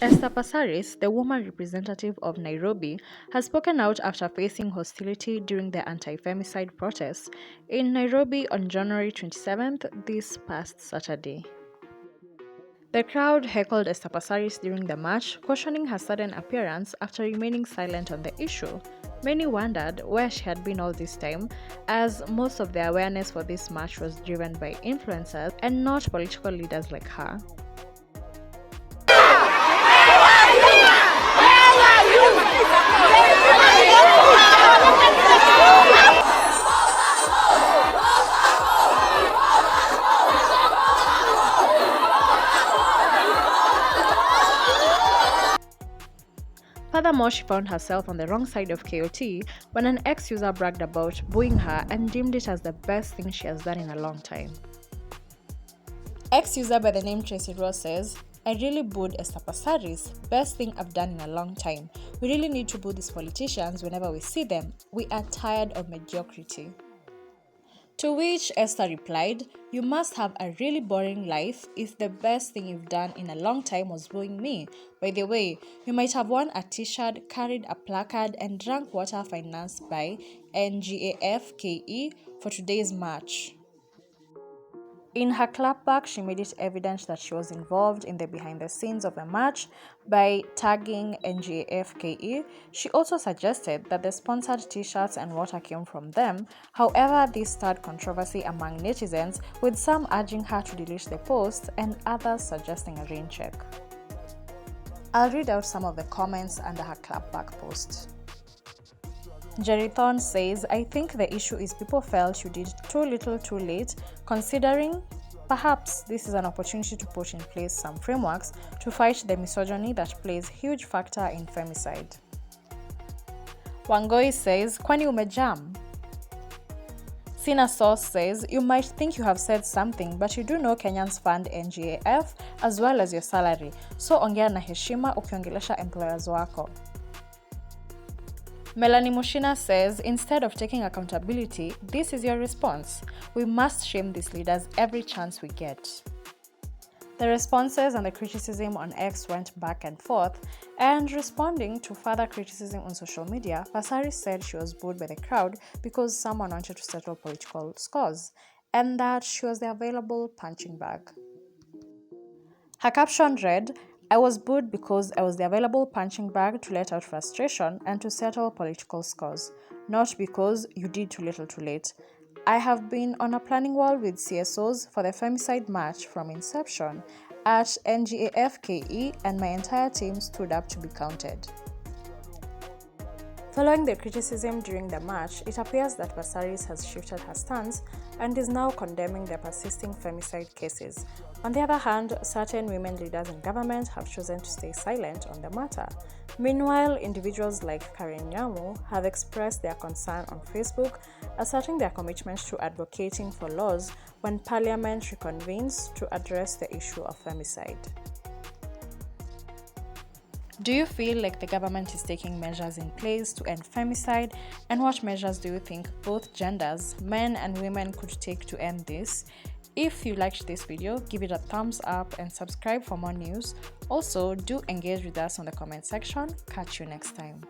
Esther Pasaris, the woman representative of Nairobi, has spoken out after facing hostility during the anti-femicide protests in Nairobi on January 27th, this past Saturday. The crowd heckled Esther Pasaris during the march, questioning her sudden appearance after remaining silent on the issue. Many wondered where she had been all this time, as most of the awareness for this march was driven by influencers and not political leaders like her. Furthermore, she found herself on the wrong side of KOT when an ex-user bragged about booing her and deemed it as the best thing she has done in a long time. Ex-user by the name Tracy Ross says, "I really booed Esther Pasaris, best thing I've done in a long time. We really need to boo these politicians whenever we see them. We are tired of mediocrity." To which Esther replied, "You must have a really boring life if the best thing you've done in a long time was booing me. By the way, you might have worn a t-shirt, carried a placard, and drank water financed by NGAFKE for today's march." In her clapback, she made it evident that she was involved in the behind the scenes of the march by tagging NGAFKE. She also suggested that the sponsored t-shirts and water came from them. However, this stirred controversy among netizens, with some urging her to delete the post and others suggesting a rain check. I'll read out some of the comments under her clapback post. Jerry Thorne says, "I think the issue is people felt you did too little too late, considering perhaps this is an opportunity to put in place some frameworks to fight the misogyny that plays a huge factor in femicide." Wangoi says, "Kwani umejam?" Sina Sauce says, "You might think you have said something, but you do know Kenyans fund NGAF as well as your salary, so ongea na heshima ukiongelesha employers wako." Melanie Mushina says, "Instead of taking accountability, this is your response. We must shame these leaders every chance we get." The responses and the criticism on X went back and forth, and responding to further criticism on social media, Pasaris said she was booed by the crowd because someone wanted to settle political scores, and that she was the available punching bag. Her caption read, "I was booed because I was the available punching bag to let out frustration and to settle political scores, not because you did too little too late. I have been on a planning wall with CSOs for the Femicide March from inception at NGAFKE, and my entire team stood up to be counted." Following the criticism during the march, it appears that Pasaris has shifted her stance and is now condemning the persisting femicide cases. On the other hand, certain women leaders in government have chosen to stay silent on the matter. Meanwhile, individuals like Karen Nyamu have expressed their concern on Facebook, asserting their commitment to advocating for laws when Parliament reconvenes to address the issue of femicide. Do you feel like the government is taking measures in place to end femicide? And what measures do you think both genders, men and women, could take to end this? If you liked this video, give it a thumbs up and subscribe for more news. Also, do engage with us on the comment section. Catch you next time.